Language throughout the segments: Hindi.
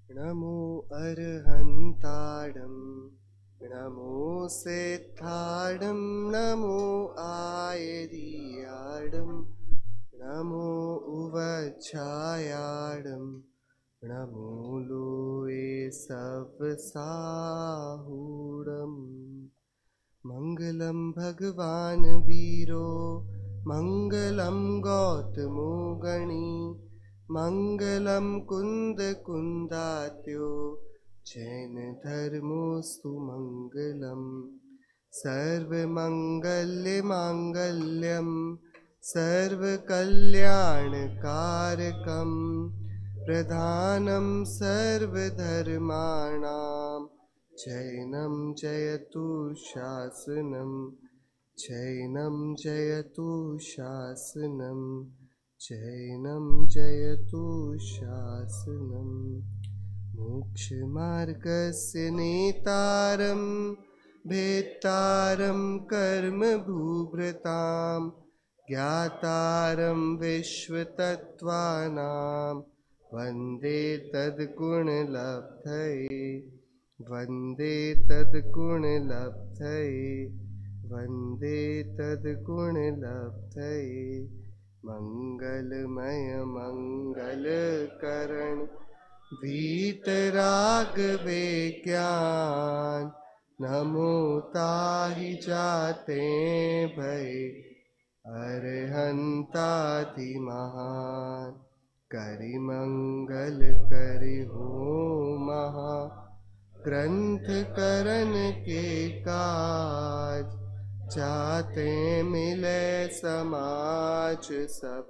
नमो अर्हन्ताडं नमो सेत्थाडं नमो आयरियाडं नमो उवच्छायाडं नमो लोए सवसाहूडम् मंगलम भगवान वीरो मंगलम गौतमो गणी मंगलम कुंद कुंदात्यो जैन धर्मोस्तु मंगलम सर्वमंगल्य मांगल्यम सर्वकल्याणकारकम प्रधानम सर्वधर्माणां चैनं जयतु शासनं चैनं जयतु शासनं चैनं जयतु शासनं मोक्षमार्गस्य नेतारं भेत्तारं कर्मभूभृतां ज्ञातारं विश्वतत्त्वानां वन्दे तद्गुणलब्धये वन्दे तद्गुणलब्धये वन्दे तद्गुणलब्धये मङ्गलमय मङ्गलकरण वीतरागविज्ञान नमो ताहि जाते भय अरहन्ताति महान करि मंगल करि हो महा ग्रंथ करन के काज जाते मिले समाज सब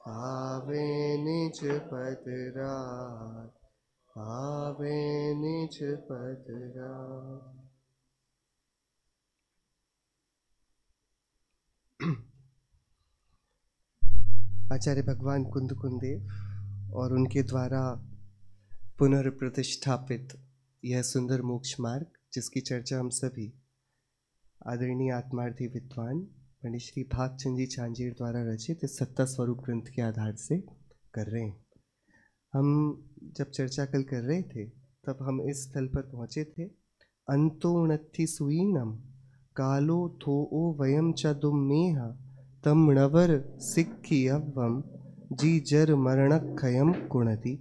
आवे निज पद राज आवे निज पद राज। आचार्य भगवान कुंद कुंदेव और उनके द्वारा पुनर्प्रतिष्ठापित यह सुंदर मोक्ष मार्ग, जिसकी चर्चा हम सभी आदरणीय आत्मार्थी विद्वान पंडित श्री भागचंद जी चांजेर द्वारा रचित इस सत्ता स्वरूप ग्रंथ के आधार से कर रहे हैं। हम जब चर्चा कल कर रहे थे तब हम इस स्थल पर पहुँचे थे। अंतोणत्थि सुईनम कालो थो वयम च दुम्मेह तम नवर सिक्खियवम जी जर मरणक्षयम कुणति।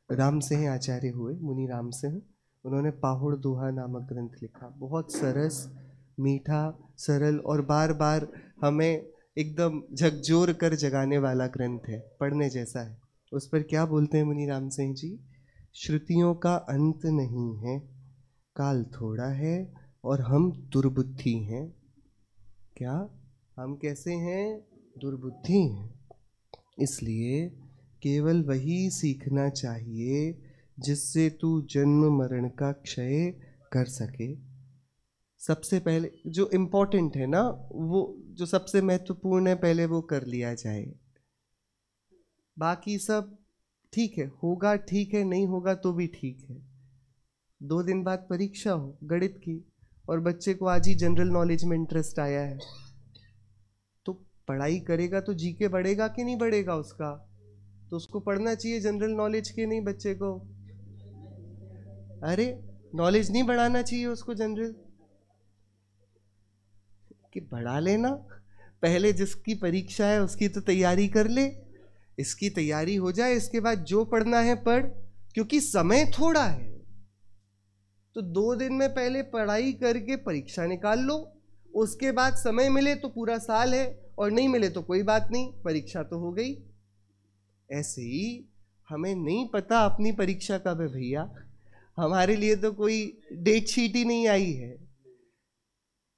राम सिंह आचार्य हुए, मुनि राम सिंह। उन्होंने पाहुड़ दोहा नामक ग्रंथ लिखा। बहुत सरस, मीठा, सरल और बार बार हमें एकदम झकझोर कर जगाने वाला ग्रंथ है, पढ़ने जैसा है। उस पर क्या बोलते हैं मुनि राम सिंह जी? श्रुतियों का अंत नहीं है, काल थोड़ा है और हम दुर्बुद्धि हैं। क्या हम कैसे हैं? दुर्बुद्धि हैं। इसलिए केवल वही सीखना चाहिए जिससे तू जन्म मरण का क्षय कर सके। सबसे पहले जो इम्पोर्टेंट है ना, वो जो सबसे महत्वपूर्ण है, पहले वो कर लिया जाए। बाकी सब ठीक है, होगा ठीक है, नहीं होगा तो भी ठीक है। 2 दिन बाद परीक्षा हो गणित की और बच्चे को आज ही जनरल नॉलेज में इंटरेस्ट आया है, तो पढ़ाई करेगा तो जीके बढ़ेगा कि नहीं बढ़ेगा उसका? तो उसको पढ़ना चाहिए जनरल नॉलेज के, नहीं बच्चे को? अरे नॉलेज नहीं बढ़ाना चाहिए उसको जनरल कि बढ़ा लेना। पहले जिसकी परीक्षा है उसकी तो तैयारी कर ले, इसकी तैयारी हो जाए, इसके बाद जो पढ़ना है पढ़, क्योंकि समय थोड़ा है। तो 2 दिन में पहले पढ़ाई करके परीक्षा निकाल लो, उसके बाद समय मिले तो पूरा साल है, और नहीं मिले तो कोई बात नहीं, परीक्षा तो हो गई। ऐसे ही हमें नहीं पता अपनी परीक्षा कब है भैया, हमारे लिए तो कोई डेट शीट ही नहीं आई है।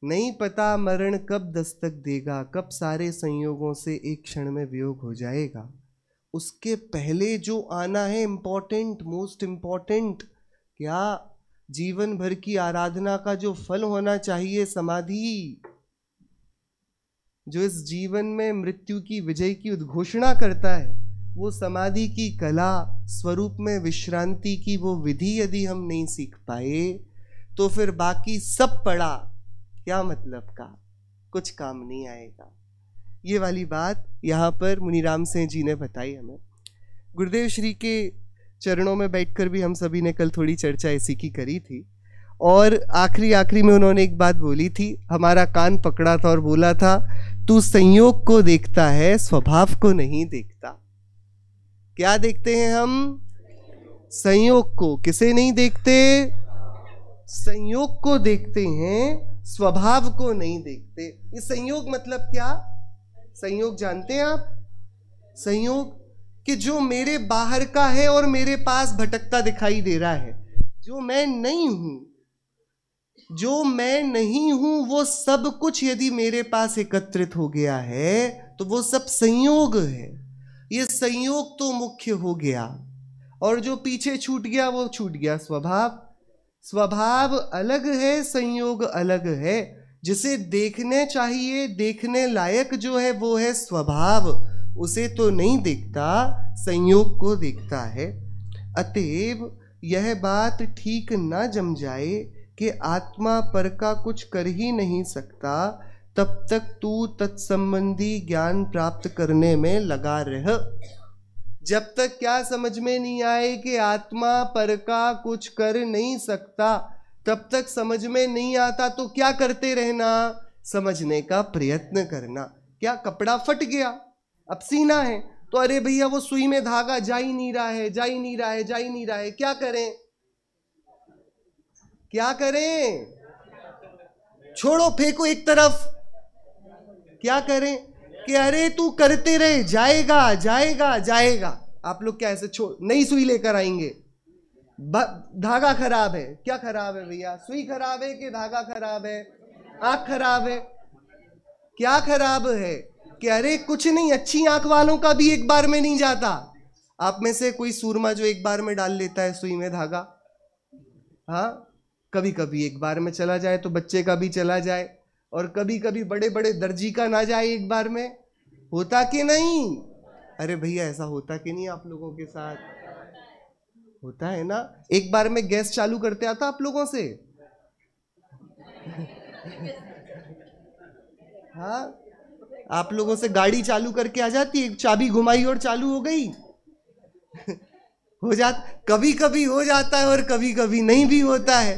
नहीं पता मरण कब दस्तक देगा, कब सारे संयोगों से एक क्षण में वियोग हो जाएगा। उसके पहले जो आना है इम्पोर्टेंट, मोस्ट इम्पोर्टेंट, क्या? जीवन भर की आराधना का जो फल होना चाहिए, समाधि, जो इस जीवन में मृत्यु की विजय की उद्घोषणा करता है, वो समाधि की कला, स्वरूप में विश्रांति की वो विधि यदि हम नहीं सीख पाए तो फिर बाकी सब पढ़ा क्या मतलब का, कुछ काम नहीं आएगा। ये वाली बात यहाँ पर मुनि राम सिंह जी ने बताई हमें। गुरुदेव श्री के चरणों में बैठकर भी हम सभी ने कल थोड़ी चर्चा इसी की करी थी। और आखिरी में उन्होंने एक बात बोली थी, हमारा कान पकड़ा था और बोला था, तू संयोग को देखता है, स्वभाव को नहीं देखता। क्या देखते हैं हम? संयोग को। किसे नहीं देखते? संयोग को देखते हैं, स्वभाव को नहीं देखते। ये संयोग मतलब क्या? संयोग जानते हैं आप? संयोग कि जो मेरे बाहर का है और मेरे पास भटकता दिखाई दे रहा है, जो मैं नहीं हूं, जो मैं नहीं हूं, वो सब कुछ यदि मेरे पास एकत्रित हो गया है तो वो सब संयोग है। ये संयोग तो मुख्य हो गया, और जो पीछे छूट गया वो छूट गया स्वभाव। स्वभाव अलग है, संयोग अलग है। जिसे देखने चाहिए, देखने लायक जो है वो है स्वभाव, उसे तो नहीं देखता, संयोग को देखता है। अतएव यह बात ठीक न जम जाए कि आत्मा पर का कुछ कर ही नहीं सकता, तब तक तू तत्संबंधी ज्ञान प्राप्त करने में लगा रह। जब तक क्या समझ में नहीं आए कि आत्मा पर का कुछ कर नहीं सकता, तब तक समझ में नहीं आता तो क्या करते रहना? समझने का प्रयत्न करना। क्या कपड़ा फट गया, अब सीना है, तो अरे भैया वो सुई में धागा जा ही नहीं रहा है, जा ही नहीं रहा है, जा ही नहीं रहा है, क्या करें? क्या करें? छोड़ो, फेंको एक तरफ। क्या करें कि अरे तू करते रहे, जाएगा जाएगा जाएगा। आप लोग क्या ऐसे छोड़, नई सुई लेकर आएंगे? धागा खराब है। क्या खराब है भैया? सुई खराब है कि धागा खराब है? आंख खराब है। क्या खराब है? कि अरे कुछ नहीं, अच्छी आंख वालों का भी एक बार में नहीं जाता। आप में से कोई सूरमा जो एक बार में डाल लेता है सुई में धागा? हाँ, कभी कभी एक बार में चला जाए तो बच्चे का भी चला जाए, और कभी कभी बड़े बड़े दर्जी का ना जाए एक बार में। होता कि नहीं? अरे भैया ऐसा होता कि नहीं आप लोगों के साथ? होता है ना। एक बार में गैस चालू करते आता आप लोगों से? हाँ, आप लोगों से गाड़ी चालू करके आ जाती है, चाबी घुमाई और चालू हो गई। हो जाता, कभी कभी हो जाता है और कभी कभी नहीं भी होता है।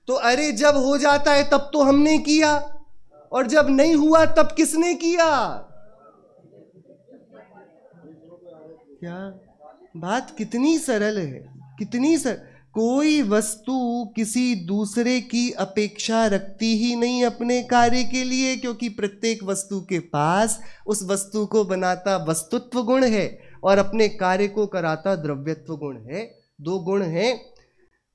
तो अरे जब हो जाता है तब तो हमने किया, और जब नहीं हुआ तब किसने किया? क्या बात कितनी सरल है, कितनी सरल। कोई वस्तु किसी दूसरे की अपेक्षा रखती ही नहीं अपने कार्य के लिए, क्योंकि प्रत्येक वस्तु के पास उस वस्तु को बनाता वस्तुत्व गुण है और अपने कार्य को कराता द्रव्यत्व गुण है। दो गुण हैं।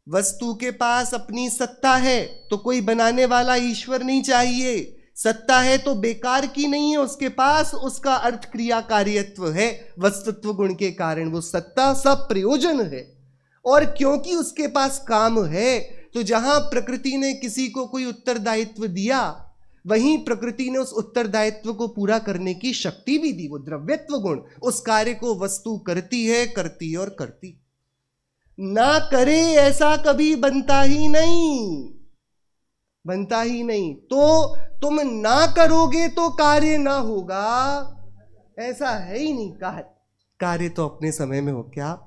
वस्तु के पास अपनी सत्ता है तो कोई बनाने वाला ईश्वर नहीं चाहिए। सत्ता है तो बेकार की नहीं है, उसके पास उसका अर्थ क्रिया कार्यत्व है। वस्तुत्व गुण के कारण वो सत्ता सब प्रयोजन है। और क्योंकि उसके पास काम है, तो जहां प्रकृति ने किसी को कोई उत्तरदायित्व दिया, वहीं प्रकृति ने उस उत्तरदायित्व को पूरा करने की शक्ति भी दी। वो द्रव्यत्व गुण उस कार्य को वस्तु करती है, करती और करती। ना करे ऐसा कभी बनता ही नहीं, बनता ही नहीं। तो तुम ना करोगे तो कार्य ना होगा, ऐसा है ही नहीं। कार्य तो अपने समय में हो। क्या?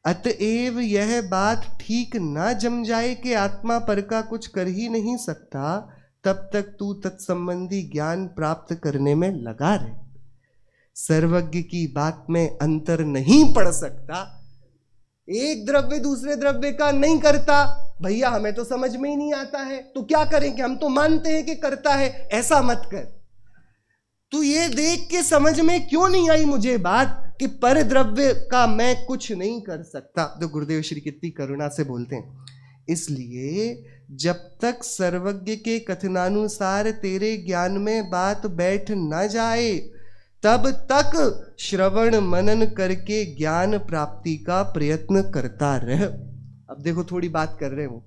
अतएव यह बात ठीक ना जम जाए कि आत्मा पर का कुछ कर ही नहीं सकता, तब तक तू तत्संबंधी ज्ञान प्राप्त करने में लगा रहे। सर्वज्ञ की बात में अंतर नहीं पड़ सकता। एक द्रव्य दूसरे द्रव्य का नहीं करता। भैया हमें तो समझ में ही नहीं आता है, तो क्या करें कि हम तो मानते हैं कि करता है। ऐसा मत कर। तू ये देख के समझ में क्यों नहीं आई मुझे बात कि पर द्रव्य का मैं कुछ नहीं कर सकता। तो गुरुदेव श्री कितनी करुणा से बोलते हैं। इसलिए जब तक सर्वज्ञ के कथनानुसार तेरे ज्ञान में बात बैठ न जाए, तब तक श्रवण मनन करके ज्ञान प्राप्ति का प्रयत्न करता रह। अब देखो थोड़ी बात कर रहे हो।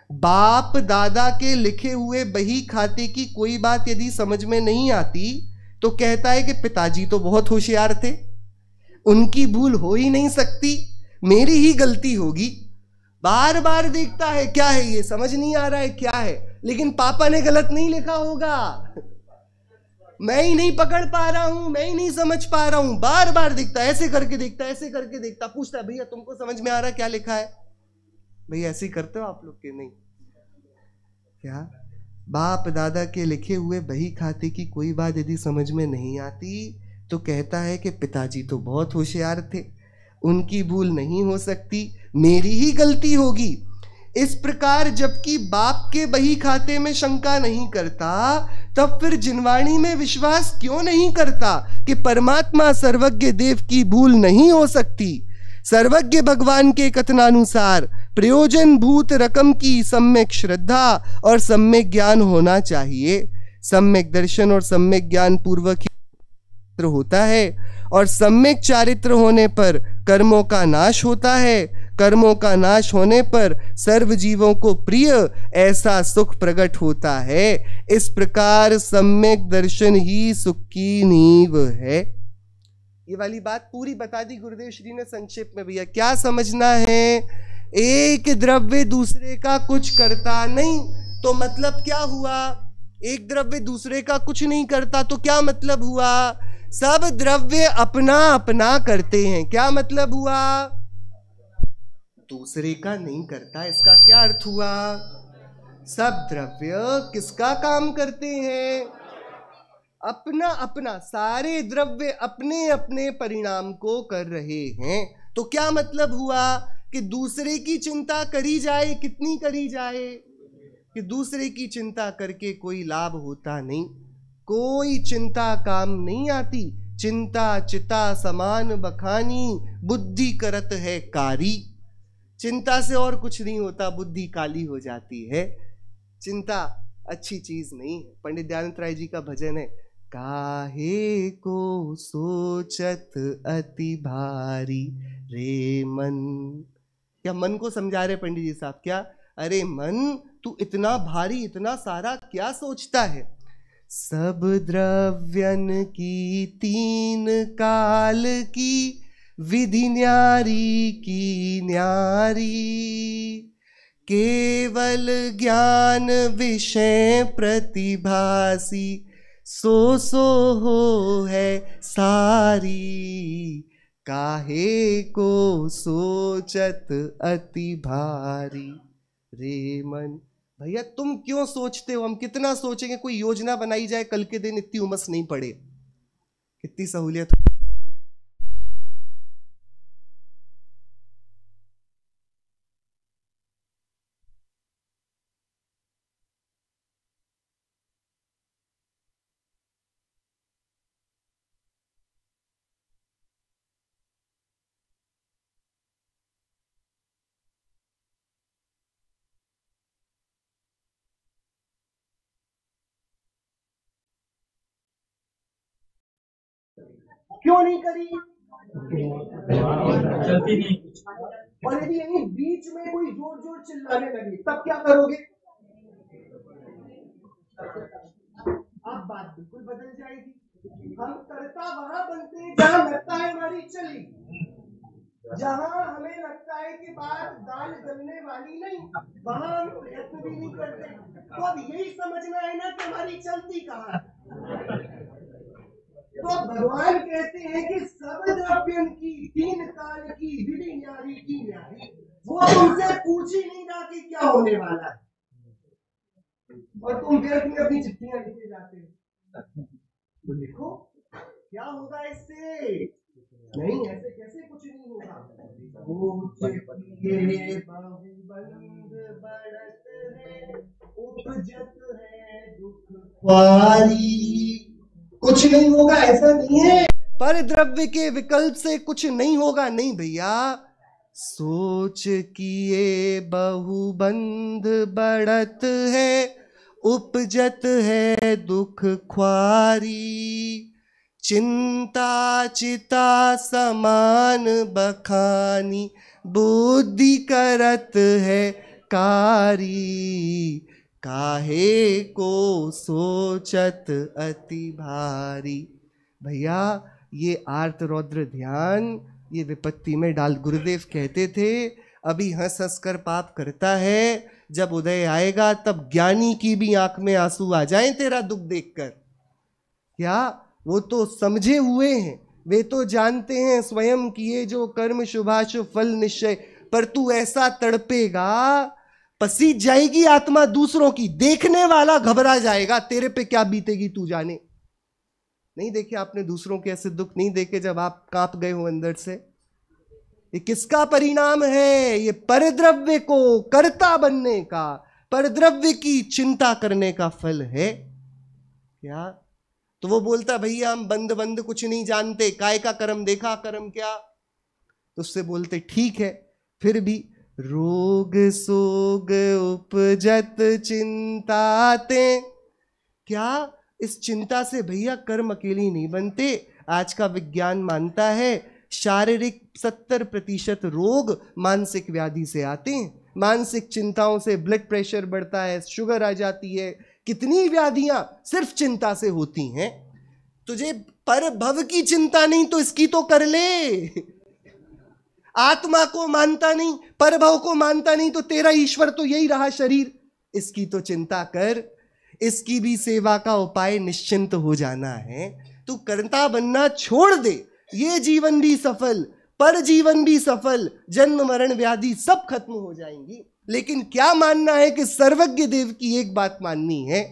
बाप दादा के लिखे हुए बही खाते की कोई बात यदि समझ में नहीं आती तो कहता है कि पिताजी तो बहुत होशियार थे, उनकी भूल हो ही नहीं सकती, मेरी ही गलती होगी। बार बार देखता है क्या है ये, समझ नहीं आ रहा है क्या है, लेकिन पापा ने गलत नहीं लिखा होगा। मैं ही नहीं पकड़ पा रहा हूं, मैं ही नहीं समझ पा रहा हूं, बार बार देखता, ऐसे करके देखता, ऐसे करके देखता, पूछता है भैया तुमको समझ में आ रहा क्या लिखा है? भैया ऐसे ही करते हो आप लोग के नहीं क्या? बाप दादा के लिखे हुए बही खाते की कोई बात यदि समझ में नहीं आती तो कहता है कि पिताजी तो बहुत होशियार थे, उनकी भूल नहीं हो सकती, मेरी ही गलती होगी। इस प्रकार जबकि बाप के बही खाते में शंका नहीं करता, तब फिर जिनवाणी में विश्वास क्यों नहीं करता कि परमात्मा सर्वज्ञ देव की भूल नहीं हो सकती। सर्वज्ञ भगवान के कथनानुसार प्रयोजन भूत रकम की सम्यक श्रद्धा और सम्यक ज्ञान होना चाहिए। सम्यक दर्शन और सम्यक ज्ञान पूर्वक होता है और सम्यक चारित्र होने पर कर्मों का नाश होता है। कर्मों का नाश होने पर सर्व जीवों को प्रिय ऐसा सुख प्रकट होता है। इस प्रकार सम्यक दर्शन ही सुख की नींव है। ये वाली बात पूरी बता दी गुरुदेव श्री ने संक्षेप में। भैया क्या समझना है? एक द्रव्य दूसरे का कुछ करता नहीं तो मतलब क्या हुआ? एक द्रव्य दूसरे का कुछ नहीं करता तो क्या मतलब हुआ? सब द्रव्य अपना अपना करते हैं। क्या मतलब हुआ? दूसरे का नहीं करता, इसका क्या अर्थ हुआ? सब द्रव्य किसका काम करते हैं? अपना अपना। सारे द्रव्य अपने अपने परिणाम को कर रहे हैं। तो क्या मतलब हुआ कि दूसरे की चिंता करी जाए, कितनी करी जाए? कि दूसरे की चिंता करके कोई लाभ होता नहीं, कोई चिंता काम नहीं आती। चिंता चिता समान बखानी, बुद्धि करत है कारी। चिंता से और कुछ नहीं होता, बुद्धि काली हो जाती है। चिंता अच्छी चीज नहीं है। पंडित दयानंद राय जी का भजन है, काहे को सोचत अति भारी रे मन। क्या मन को समझा रहे पंडित जी साहब? क्या? अरे मन, तू इतना भारी, इतना सारा क्या सोचता है? सब द्रव्यन की तीन काल की विधि न्यारी की न्यारी। केवल ज्ञान विषय प्रतिभासी, सो हो है सारी। काहे को सोचत अति भारी रे मन। भैया तुम क्यों सोचते हो? हम कितना सोचेंगे? कोई योजना बनाई जाए कल के दिन, इतनी उमस नहीं पड़े, कितनी सहूलियत। क्यों नहीं करी? चलती नहीं। और यदि यहीं बीच में कोई जोर जोर चिल्लाने लगे तब क्या करोगे? अब बात बिल्कुल बदल जाएगी। हम कर्ता वहां बनते हैं जहां लगता है हमारी चली, जहां हमें लगता है कि बात दाल गलने वाली नहीं, वहां हम प्रयत्न भी नहीं करते। तो अब यही समझना है ना कि हमारी चलती कहाँ है। तो भगवान कहते हैं कि सब द्रव्यन की तीन काल की विधि न्यारी की न्यारी। वो तुमसे पूछ ही नहीं रहा कि क्या होने वाला है, और तुम व्यर्थ में अपनी चिट्ठियां लिखे जाते हो। तो लिखो क्या होगा इससे? नहीं, ऐसे कैसे कुछ नहीं होगा। बढ़त है, उपजत है दुख ख्वारी। कुछ नहीं होगा ऐसा नहीं है, पर द्रव्य के विकल्प से कुछ नहीं होगा। नहीं भैया, सोच किए बहुबंध बढ़त है, उपजत है दुख ख्वारी। चिंता चिता समान बखानी, बुद्धि करत है कारी। काहे को सोचत अति भारी। भैया ये आर्त रौद्र ध्यान ये विपत्ति में डाल। गुरुदेव कहते थे अभी हंस हंस कर पाप करता है, जब उदय आएगा तब ज्ञानी की भी आंख में आंसू आ जाएं तेरा दुख देखकर। क्या वो तो समझे हुए हैं, वे तो जानते हैं स्वयं किए जो कर्म शुभाशुभ फल निश्चय। पर तू ऐसा तड़पेगा, पसीज जाएगी आत्मा दूसरों की, देखने वाला घबरा जाएगा, तेरे पे क्या बीतेगी तू जाने। नहीं देखे आपने दूसरों के ऐसे दुख नहीं देखे जब आप कांप गए हो अंदर से? ये किसका परिणाम है? ये परद्रव्य को कर्ता बनने का, परद्रव्य की चिंता करने का फल है। क्या? तो वो बोलता भैया हम बंद बंद कुछ नहीं जानते, काय का कर्म देखा कर्म क्या। तो उससे बोलते ठीक है, फिर भी रोग सोग उपजत चिंताते। क्या? इस चिंता से भैया कर्म अकेले नहीं बनते। आज का विज्ञान मानता है शारीरिक 70% रोग मानसिक व्याधि से आते हैं। मानसिक चिंताओं से ब्लड प्रेशर बढ़ता है, शुगर आ जाती है, कितनी व्याधियां सिर्फ चिंता से होती हैं। तुझे पर भव की चिंता नहीं तो इसकी तो कर ले। आत्मा को मानता नहीं, पर भव को मानता नहीं तो तेरा ईश्वर तो यही रहा शरीर, इसकी तो चिंता कर। इसकी भी सेवा का उपाय निश्चिंत हो जाना है। तू कर्ता बनना छोड़ दे, ये जीवन भी सफल, पर जीवन भी सफल, जन्म मरण व्याधि सब खत्म हो जाएंगी। लेकिन क्या मानना है कि सर्वज्ञ देव की एक बात माननी है,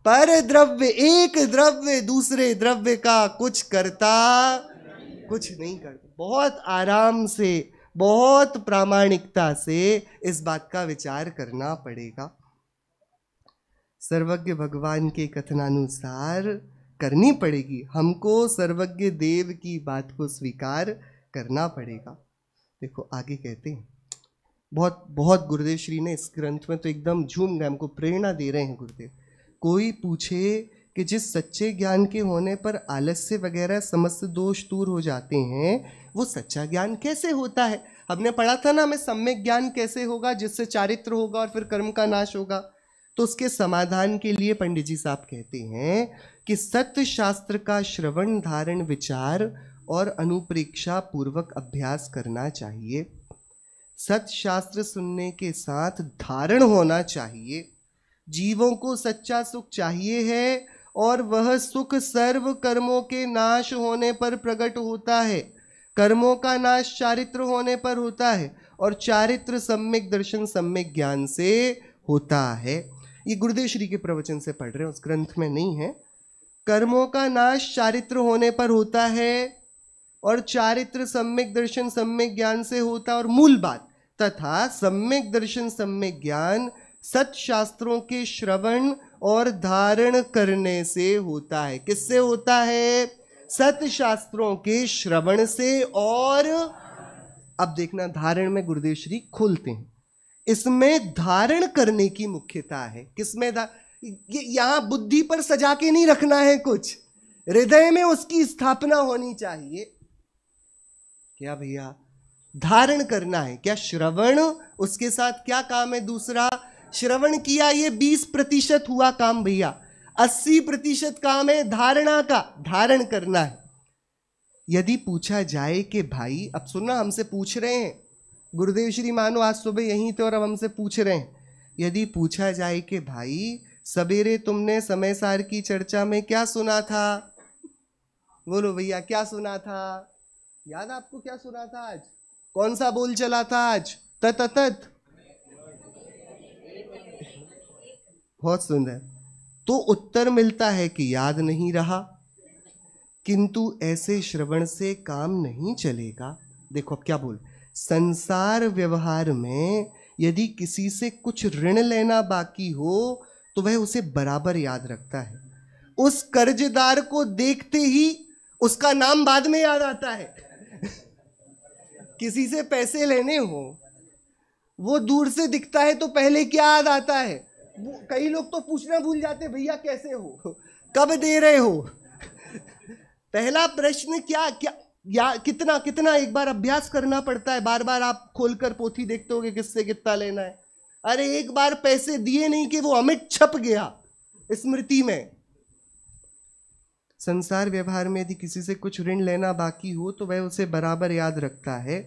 पर द्रव्य एक द्रव्य दूसरे द्रव्य का कुछ करता कुछ नहीं करता। बहुत आराम से, बहुत प्रामाणिकता से इस बात का विचार करना पड़ेगा। सर्वज्ञ भगवान के कथनानुसार करनी पड़ेगी हमको, सर्वज्ञ देव की बात को स्वीकार करना पड़ेगा। देखो आगे कहते हैं, बहुत बहुत गुरुदेव श्री ने इस ग्रंथ में तो एकदम झूम गए, हमको प्रेरणा दे रहे हैं गुरुदेव। कोई पूछे कि जिस सच्चे ज्ञान के होने पर आलस्य वगैरह समस्त दोष दूर हो जाते हैं, वो सच्चा ज्ञान कैसे होता है? हमने पढ़ा था ना, हमें सम्यक ज्ञान कैसे होगा, जिससे चारित्र होगा और फिर कर्म का नाश होगा। तो उसके समाधान के लिए पंडित जी साहब कहते हैं कि सत्य शास्त्र का श्रवण धारण विचार और अनुप्रेक्षा पूर्वक अभ्यास करना चाहिए। सत्य शास्त्र सुनने के साथ धारण होना चाहिए। जीवों को सच्चा सुख चाहिए है और वह सुख सर्व कर्मों के नाश होने पर प्रकट होता है। कर्मों का नाश चारित्र होने पर होता है और चारित्र सम्यक दर्शन सम्यक ज्ञान से होता है। ये गुरुदेव श्री के प्रवचन से पढ़ रहे हैं, उस ग्रंथ में नहीं है। कर्मों का नाश चारित्र होने पर होता है और चारित्र सम्यक दर्शन सम्यक ज्ञान से होता है। और मूल बात, तथा सम्यक दर्शन सम्यक ज्ञान सत शास्त्रों के श्रवण और धारण करने से होता है। किससे होता है? सत शास्त्रों के श्रवण से। और अब देखना, धारण में गुरुदेव श्री खोलते हैं, इसमें धारण करने की मुख्यता है। किसमें? यहां बुद्धि पर सजा के नहीं रखना है कुछ, हृदय में उसकी स्थापना होनी चाहिए। क्या भैया? धारण करना है। क्या? श्रवण, उसके साथ क्या काम है? दूसरा, श्रवण किया, ये 20% हुआ काम भैया, 80% काम है धारणा का, धारण करना है। यदि पूछा जाए कि भाई, अब सुनना, हमसे पूछ रहे हैं गुरुदेव श्री, मानो आज सुबह यहीं थे और अब हमसे पूछ रहे हैं, यदि पूछा जाए कि भाई सवेरे तुमने समय सार की चर्चा में क्या सुना था? बोलो भैया, क्या सुना था? याद आपको क्या सुना था आज? कौन सा बोल चला था आज? तत तत। बहुत सुंदर। तो उत्तर मिलता है कि याद नहीं रहा, किंतु ऐसे श्रवण से काम नहीं चलेगा। देखो अब क्या बोल, संसार व्यवहार में यदि किसी से कुछ ऋण लेना बाकी हो तो वह उसे बराबर याद रखता है। उस कर्जदार को देखते ही उसका नाम बाद में याद आता है। किसी से पैसे लेने हो, वो दूर से दिखता है तो पहले क्या याद आता है? कई लोग तो पूछना भूल जाते, भैया कैसे हो, कब दे रहे हो। पहला प्रश्न क्या क्या या कितना कितना एक बार अभ्यास करना पड़ता है। बार बार आप खोलकर पोथी देखते होगे किससे कितना लेना है। अरे एक बार पैसे दिए नहीं कि वो अमिट छप गया स्मृति में। संसार व्यवहार में यदि किसी से कुछ ऋण लेना बाकी हो तो वह उसे बराबर याद रखता है।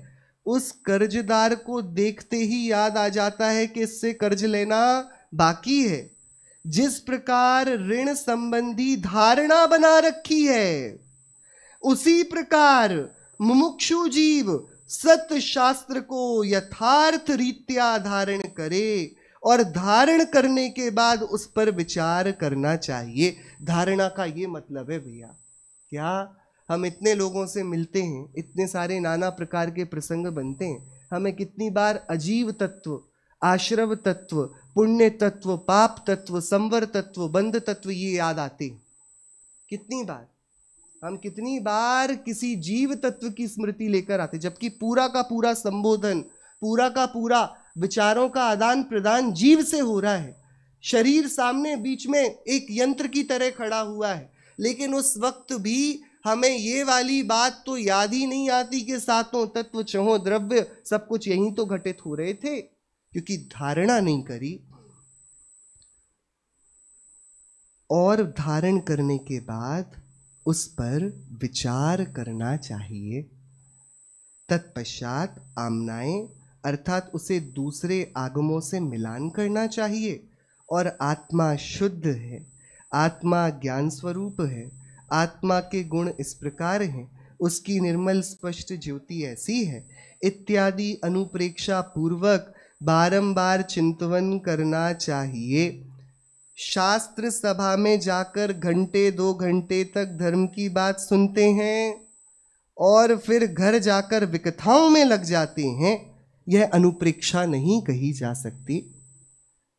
उस कर्जदार को देखते ही याद आ जाता है कि इससे कर्ज लेना बाकी है। जिस प्रकार ऋण संबंधी धारणा बना रखी है, उसी प्रकार मुमुक्षु जीव सत्य शास्त्र को यथार्थ रीत्या धारण करे और धारण करने के बाद उस पर विचार करना चाहिए। धारणा का ये मतलब है भैया, क्या हम इतने लोगों से मिलते हैं, इतने सारे नाना प्रकार के प्रसंग बनते हैं, हमें कितनी बार अजीव तत्व, आश्रव तत्व, पुण्य तत्व, पाप तत्व, संवर तत्व, बंध तत्व ये याद आते हैं। कितनी बार हम कितनी बार किसी जीव तत्व की स्मृति लेकर आते, जबकि पूरा का पूरा संबोधन, पूरा का पूरा विचारों का आदान प्रदान जीव से हो रहा है। शरीर सामने बीच में एक यंत्र की तरह खड़ा हुआ है, लेकिन उस वक्त भी हमें ये वाली बात तो याद ही नहीं आती कि सातों तत्व, छहों द्रव्य, सब कुछ यहीं तो घटित हो रहे थे, क्योंकि धारणा नहीं करी। और धारण करने के बाद उस पर विचार करना चाहिए। तत्पश्चात आमनाएं अर्थात उसे दूसरे आगमों से मिलान करना चाहिए। और आत्मा शुद्ध है, आत्मा ज्ञान स्वरूप है, आत्मा के गुण इस प्रकार हैं, उसकी निर्मल स्पष्ट ज्योति ऐसी है इत्यादि अनुप्रेक्षा पूर्वक बारंबार चिंतन करना चाहिए। शास्त्र सभा में जाकर घंटे 2 घंटे तक धर्म की बात सुनते हैं और फिर घर जाकर विकथाओं में लग जाते हैं, यह अनुप्रेक्षा नहीं कही जा सकती।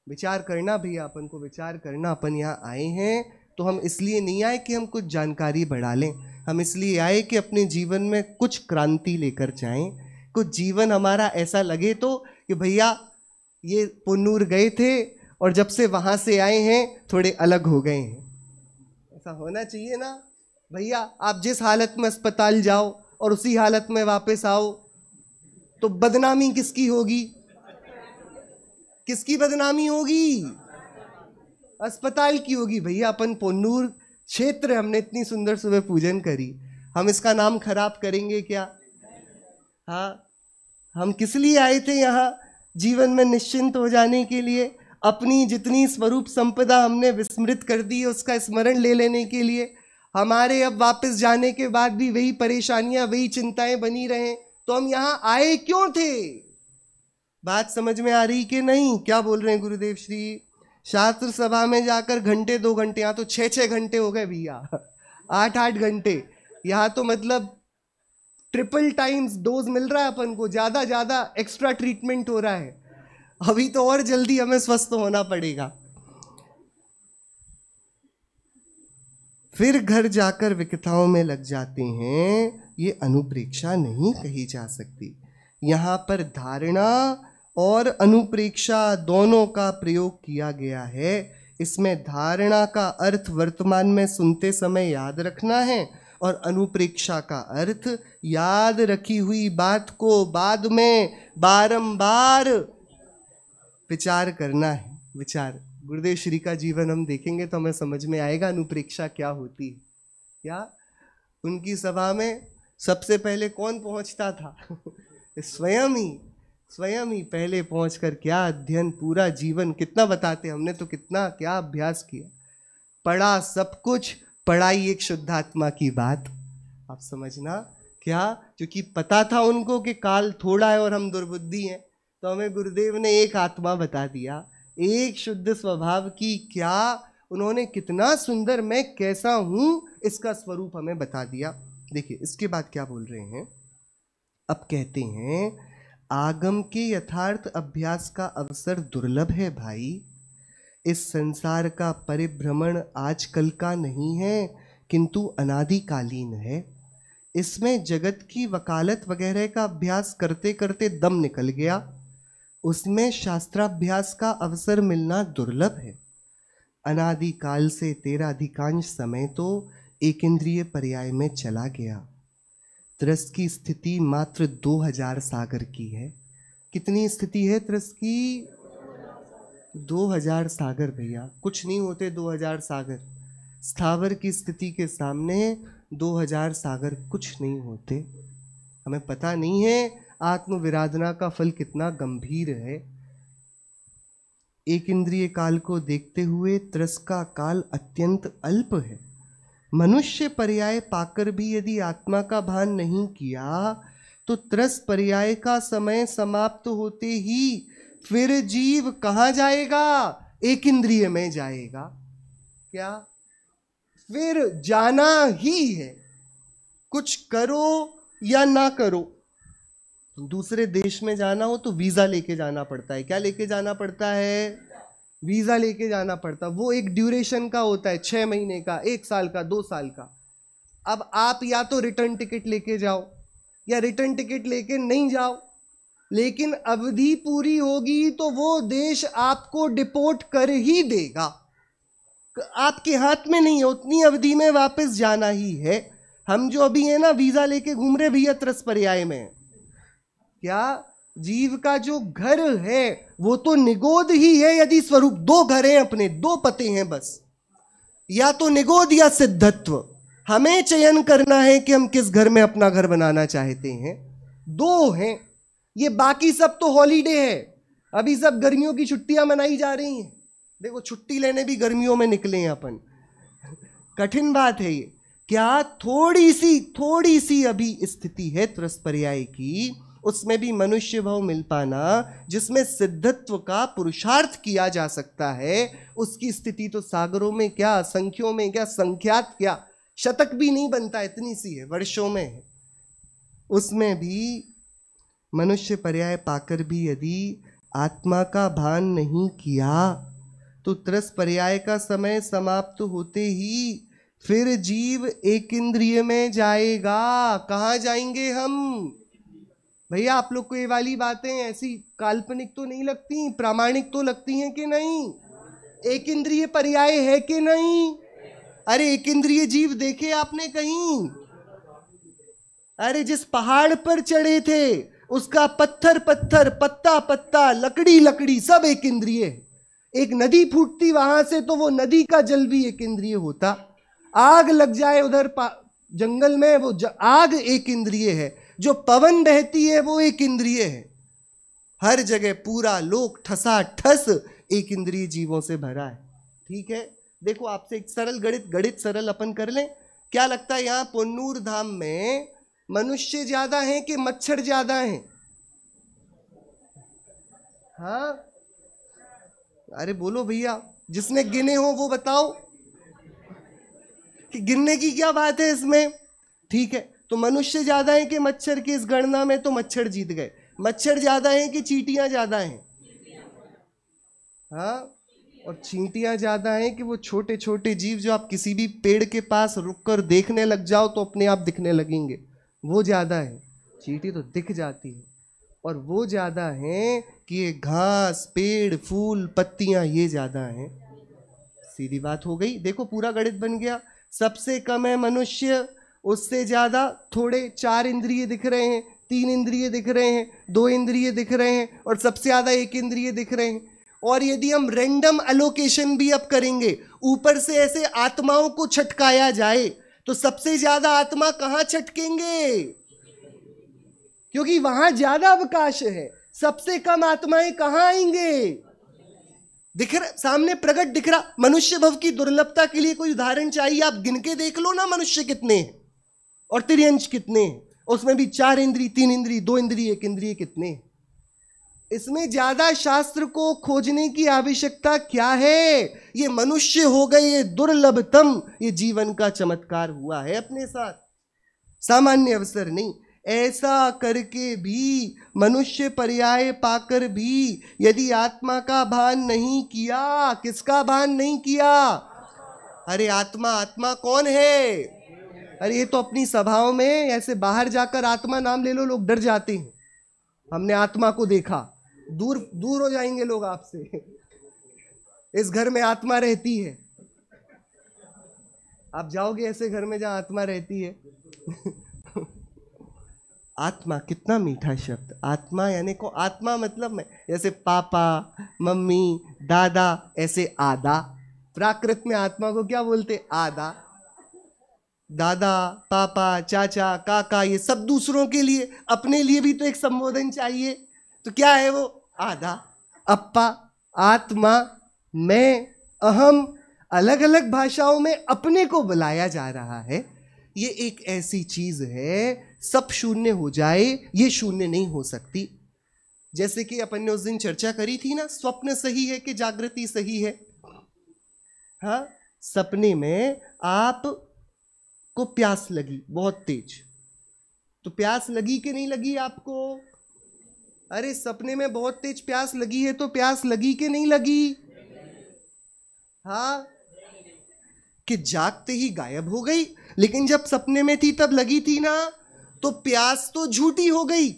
विचार करना भैया, अपन को विचार करना। अपन यहाँ आए हैं तो हम इसलिए नहीं आए कि हम कुछ जानकारी बढ़ा लें, हम इसलिए आए कि अपने जीवन में कुछ क्रांति लेकर जाएं। कुछ जीवन हमारा ऐसा लगे तो कि भैया ये पुन्नूर गए थे और जब से वहाँ से आए हैं थोड़े अलग हो गए हैं। ऐसा होना चाहिए ना भैया। आप जिस हालत में अस्पताल जाओ और उसी हालत में वापस आओ तो बदनामी किसकी होगी? किसकी बदनामी होगी? अस्पताल की होगी भैया। अपन पुन्नूर क्षेत्र, हमने इतनी सुंदर सुबह पूजन करी, हम इसका नाम खराब करेंगे क्या? हाँ, हम किस लिए आए थे यहाँ? जीवन में निश्चिंत हो जाने के लिए। अपनी जितनी स्वरूप संपदा हमने विस्मृत कर दी है उसका स्मरण ले लेने के लिए। हमारे अब वापस जाने के बाद भी वही परेशानियां, वही चिंताएं बनी रहें, तो हम यहाँ आए क्यों थे? बात समझ में आ रही कि नहीं? क्या बोल रहे हैं गुरुदेव श्री? शास्त्र सभा में जाकर घंटे 2 घंटे, यहाँ तो 6-6 घंटे हो गए भैया, 8-8 घंटे। यहाँ तो मतलब ट्रिपल टाइम्स डोज मिल रहा है अपन को, ज्यादा एक्स्ट्रा ट्रीटमेंट हो रहा है। अभी तो और जल्दी हमें स्वस्थ होना पड़ेगा। फिर घर जाकर विकथाओं में लग जाते हैं, ये अनुप्रेक्षा नहीं कही जा सकती। यहाँ पर धारणा और अनुप्रेक्षा दोनों का प्रयोग किया गया है। इसमें धारणा का अर्थ वर्तमान में सुनते समय याद रखना है और अनुप्रेक्षा का अर्थ याद रखी हुई बात को बाद में बारंबार विचार करना है। विचार, गुरुदेव श्री का जीवन हम देखेंगे तो हमें समझ में आएगा अनुप्रेक्षा क्या होती है। क्या उनकी सभा में सबसे पहले कौन पहुंचता था? स्वयं ही पहले पहुंचकर क्या अध्ययन, पूरा जीवन कितना बताते, हमने तो कितना क्या अभ्यास किया, पढ़ा सब कुछ। पढ़ाई एक शुद्धात्मा की बात, आप समझना क्या, क्योंकि पता था उनको कि काल थोड़ा है और हम दुर्बुद्धि हैं, तो हमें गुरुदेव ने एक आत्मा बता दिया, एक शुद्ध स्वभाव की। क्या उन्होंने कितना सुंदर मैं कैसा हूं इसका स्वरूप हमें बता दिया। देखिए इसके बाद क्या बोल रहे हैं। अब कहते हैं आगम के यथार्थ अभ्यास का अवसर दुर्लभ है भाई। इस संसार का परिभ्रमण आजकल का नहीं है किंतु अनादिकालीन है। इसमें जगत की वकालत वगैरह का अभ्यास करते करते दम निकल गया, उसमें शास्त्राभ्यास का अवसर मिलना दुर्लभ है। अनादिकाल से तेरा अधिकांश समय तो एक इंद्रिय पर्याय में चला गया। त्रस्त की स्थिति मात्र 2000 सागर की है। कितनी स्थिति है त्रस्त की? 2000 सागर भैया, कुछ नहीं होते 2000 सागर। स्थावर की स्थिति के सामने 2000 सागर कुछ नहीं होते। हमें पता नहीं है आत्म विराधना का फल कितना गंभीर है। एक इंद्रिय काल को देखते हुए त्रस का काल अत्यंत अल्प है। मनुष्य पर्याय पाकर भी यदि आत्मा का भान नहीं किया तो त्रस पर्याय का समय समाप्त होते ही फिर जीव कहाँ जाएगा? एक इंद्रिय में जाएगा। क्या? फिर जाना ही है, कुछ करो या ना करो। दूसरे देश में जाना हो तो वीजा लेके जाना पड़ता है। क्या लेके जाना पड़ता है? वीजा लेके जाना पड़ता है। वो एक ड्यूरेशन का होता है, 6 महीने का, 1 साल का, 2 साल का। अब आप या तो रिटर्न टिकट लेके जाओ या रिटर्न टिकट लेके नहीं जाओ, लेकिन अवधि पूरी होगी तो वो देश आपको डिपोर्ट कर ही देगा। आपके हाथ में नहीं है, उतनी अवधि में वापस जाना ही है। हम जो अभी है ना वीजा लेके घूम रहे भैया त्रस पर्याय में, क्या जीव का जो घर है वो तो निगोद ही है। यदि स्वरूप, 2 घर हैं अपने, 2 पते हैं बस, या तो निगोद या सिद्धत्व। हमें चयन करना है कि हम किस घर में अपना घर बनाना चाहते हैं। 2 हैं, ये बाकी सब तो हॉलीडे है। अभी सब गर्मियों की छुट्टियां मनाई जा रही हैं। देखो छुट्टी लेने भी गर्मियों में निकले हैं अपन। कठिन बात है ये। क्या थोड़ी सी अभी स्थिति है त्रस पर्याय की, उसमें भी मनुष्य भाव मिल पाना, जिसमें सिद्धत्व का पुरुषार्थ किया जा सकता है, उसकी स्थिति तो सागरों में क्या, संख्यों में क्या, संख्यात क्या, शतक भी नहीं बनता, इतनी सी है, वर्षों में है। उसमें भी मनुष्य पर्याय पाकर भी यदि आत्मा का भान नहीं किया तो त्रस पर्याय का समय समाप्त होते ही फिर जीव एक इंद्रिय में जाएगा। कहाँ जाएंगे हम? भैया आप लोग को ये वाली बातें ऐसी काल्पनिक तो नहीं लगती, प्रामाणिक तो लगती हैं कि नहीं? एक इंद्रिय पर्याय है कि नहीं? अरे एक इंद्रिय जीव देखे आपने कहीं? अरे जिस पहाड़ पर चढ़े थे उसका पत्थर पत्थर, पत्ता पत्ता, लकड़ी लकड़ी सब एक इंद्रिय है। एक नदी फूटती वहां से तो वो नदी का जल भी एक इंद्रिय होता। आग लग जाए उधर जंगल में, वो आग एक इंद्रिय है। जो पवन बहती है वो एक इंद्रिय है। हर जगह पूरा लोक ठसा ठस एक इंद्रिय जीवों से भरा है। ठीक है, देखो आपसे एक सरल गणित सरल अपन कर लें। क्या लगता है यहाँ पुन्नूर धाम में मनुष्य ज्यादा हैं कि मच्छर ज्यादा हैं? हाँ अरे बोलो भैया, जिसने गिने हो वो बताओ कि गिनने की क्या बात है इसमें। ठीक है, तो मनुष्य ज्यादा है कि मच्छर की इस गणना में? तो मच्छर जीत गए। मच्छर ज्यादा है कि चींटियां ज्यादा हैं? हाँ, और चींटियां ज्यादा हैं कि वो छोटे छोटे जीव जो आप किसी भी पेड़ के पास रुककर देखने लग जाओ तो अपने आप दिखने लगेंगे, वो ज्यादा है। चींटी तो दिख जाती है। और वो ज्यादा हैं कि ये घास, पेड़, फूल, पत्तियां ये ज्यादा हैं। सीधी बात हो गई। देखो पूरा गणित बन गया। सबसे कम है मनुष्य, उससे ज्यादा थोड़े 4 इंद्रिय दिख रहे हैं, 3 इंद्रिय दिख रहे हैं, 2 इंद्रिय दिख रहे हैं, और सबसे ज्यादा 1 इंद्रिय दिख रहे हैं। और यदि हम रैंडम एलोकेशन भी अब करेंगे, ऊपर से ऐसे आत्माओं को छटकाया जाए तो सबसे ज्यादा आत्मा कहां छटकेंगे? क्योंकि वहां ज्यादा अवकाश है। सबसे कम आत्माएं कहां आएंगे? दिख रहा सामने, प्रकट दिख रहा। मनुष्य भव की दुर्लभता के लिए कोई उदाहरण चाहिए? आप गिन के देख लो ना, मनुष्य कितने हैं और त्रियंश कितने हैं। उसमें भी 4 इंद्रिय, 3 इंद्रिय, 2 इंद्रिय, 1 इंद्रिय कितने हैं। इसमें ज्यादा शास्त्र को खोजने की आवश्यकता क्या है? ये मनुष्य हो गए, ये दुर्लभतम, ये जीवन का चमत्कार हुआ है अपने साथ, सामान्य अवसर नहीं। ऐसा करके भी, मनुष्य पर्याय पाकर भी यदि आत्मा का भान नहीं किया, किसका भान नहीं किया? अरे आत्मा, आत्मा कौन है? अरे ये तो अपनी सभाओं में ऐसे बाहर जाकर आत्मा नाम ले लो, लोग डर जाते हैं। हमने आत्मा को देखा, दूर दूर हो जाएंगे लोग आपसे। इस घर में आत्मा रहती है। आप जाओगे ऐसे घर में जहां आत्मा रहती है? आत्मा कितना मीठा शब्द। आत्मा यानी को, आत्मा मतलब मैं, जैसे पापा, मम्मी, दादा, ऐसे आदा। प्राकृत में आत्मा को क्या बोलते? आदा। दादा, पापा, चाचा, काका, ये सब दूसरों के लिए, अपने लिए भी तो एक संबोधन चाहिए। तो क्या है वो? आधा। अप्पा, आत्मा, मैं, अहम, अलग अलग भाषाओं में अपने को बुलाया जा रहा है। ये एक ऐसी चीज है, सब शून्य हो जाए ये शून्य नहीं हो सकती। जैसे कि अपन ने उस दिन चर्चा करी थी ना, स्वप्न सही है कि जागृति सही है। हाँ, सपने में आप को प्यास लगी बहुत तेज, तो प्यास लगी कि नहीं लगी आपको? अरे सपने में बहुत तेज प्यास लगी है तो प्यास लगी कि नहीं लगी? हाँ, कि जागते ही गायब हो गई, लेकिन जब सपने में थी तब लगी थी ना, तो प्यास तो झूठी हो गई,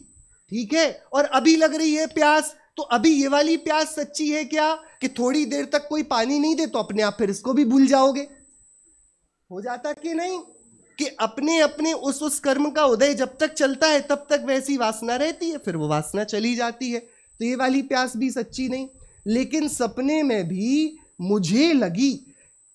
ठीक है। और अभी लग रही है प्यास, तो अभी ये वाली प्यास सच्ची है क्या? कि थोड़ी देर तक कोई पानी नहीं दे तो अपने आप फिर इसको भी भूल जाओगे। हो जाता कि नहीं? कि अपने अपने उस कर्म का उदय जब तक चलता है तब तक वैसी वासना रहती है, फिर वो वासना चली जाती है। तो ये वाली प्यास भी सच्ची नहीं। लेकिन सपने में भी मुझे लगी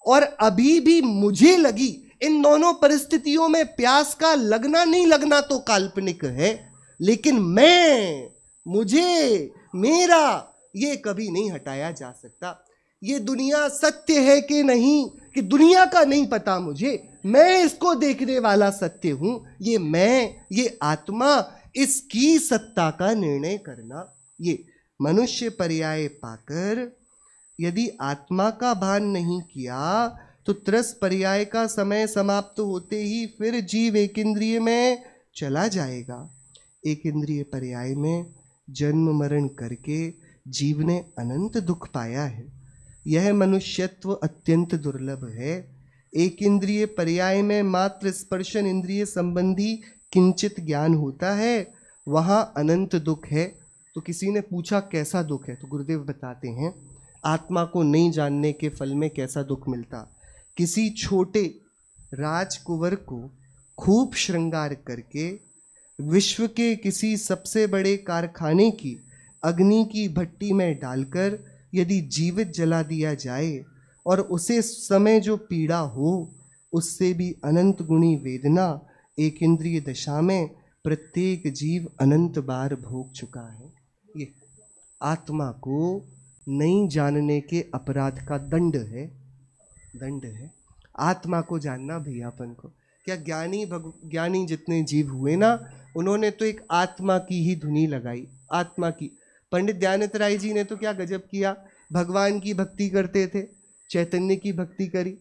और अभी भी मुझे लगी, इन दोनों परिस्थितियों में प्यास का लगना नहीं लगना तो काल्पनिक है, लेकिन मैं, मुझे, मेरा, ये कभी नहीं हटाया जा सकता। ये दुनिया सत्य है कि नहीं, कि दुनिया का नहीं पता मुझे, मैं इसको देखने वाला सत्य हूं। ये मैं, ये आत्मा, इसकी सत्ता का निर्णय करना। ये मनुष्य पर्याय पाकर यदि आत्मा का भान नहीं किया तो त्रस पर्याय का समय समाप्त होते ही फिर जीव एक इंद्रिय में चला जाएगा। एक इंद्रिय पर्याय में जन्म मरण करके जीव ने अनंत दुख पाया है। यह मनुष्यत्व अत्यंत दुर्लभ है। एक इंद्रिय पर्याय में मात्र स्पर्शन इंद्रिय संबंधी किंचित ज्ञान होता है, वहाँ अनंत दुख है। तो किसी ने पूछा कैसा दुख है, तो गुरुदेव बताते हैं आत्मा को नहीं जानने के फल में कैसा दुख मिलता। किसी छोटे राजकुंवर को खूब श्रृंगार करके विश्व के किसी सबसे बड़े कारखाने की अग्नि की भट्टी में डालकर यदि जीवित जला दिया जाए और उसे समय जो पीड़ा हो, उससे भी अनंत गुणी वेदना एक इंद्रिय दशा में प्रत्येक जीव अनंत बार भोग चुका है। ये आत्मा को नहीं जानने के अपराध का दंड है, दंड है। आत्मा को जानना भैया अपन को क्या, ज्ञानी जितने जीव हुए ना, उन्होंने तो एक आत्मा की ही धुनी लगाई, आत्मा की। पंडित दयानंद राय जी ने तो क्या गजब किया, भगवान की भक्ति करते थे, चैतन्य की भक्ति करी,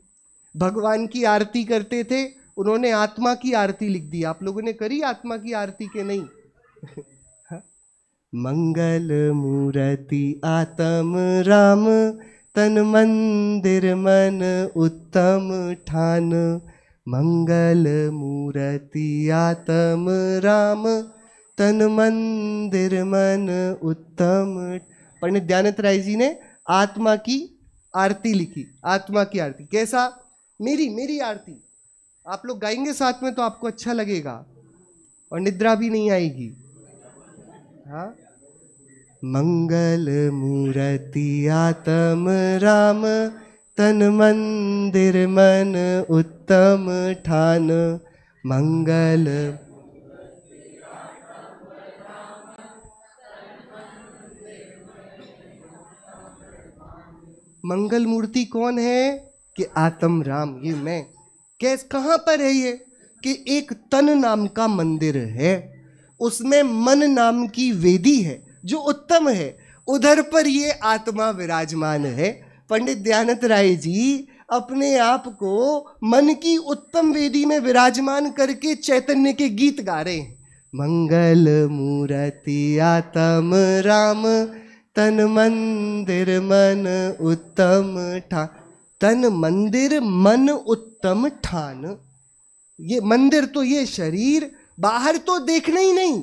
भगवान की आरती करते थे, उन्होंने आत्मा की आरती लिख दी। आप लोगों ने करी आत्मा की आरती के नहीं? मंगल मूर्ति आत्म राम, तन मंदिर मन उत्तम ठान। मंगल मूर्ति आत्म राम, तन मंदिर मन उत्तम। पंडित दयानंद राय जी ने आत्मा की आरती लिखी, आत्मा की आरती। कैसा? मेरी आरती। आप लोग गाएंगे साथ में तो आपको अच्छा लगेगा और निद्रा भी नहीं आएगी। हाँ, मंगल मूर्ति आत्म राम, तन मंदिर मन उत्तम ठान। मंगल मंगल मूर्ति कौन है? कि आत्म राम, ये मैं। कैस कहाँ पर है ये? कि एक तन नाम का मंदिर है, उसमें मन नाम की वेदी है जो उत्तम है, उधर पर ये आत्मा विराजमान है। पंडित दयानंद राय जी अपने आप को मन की उत्तम वेदी में विराजमान करके चैतन्य के गीत गा रहे हैं। मंगल मूर्ति आत्म राम, तन मंदिर मन उत्तम ठान। तन मंदिर मन उत्तम ठान। ये मंदिर तो ये शरीर, बाहर तो देखना ही नहीं,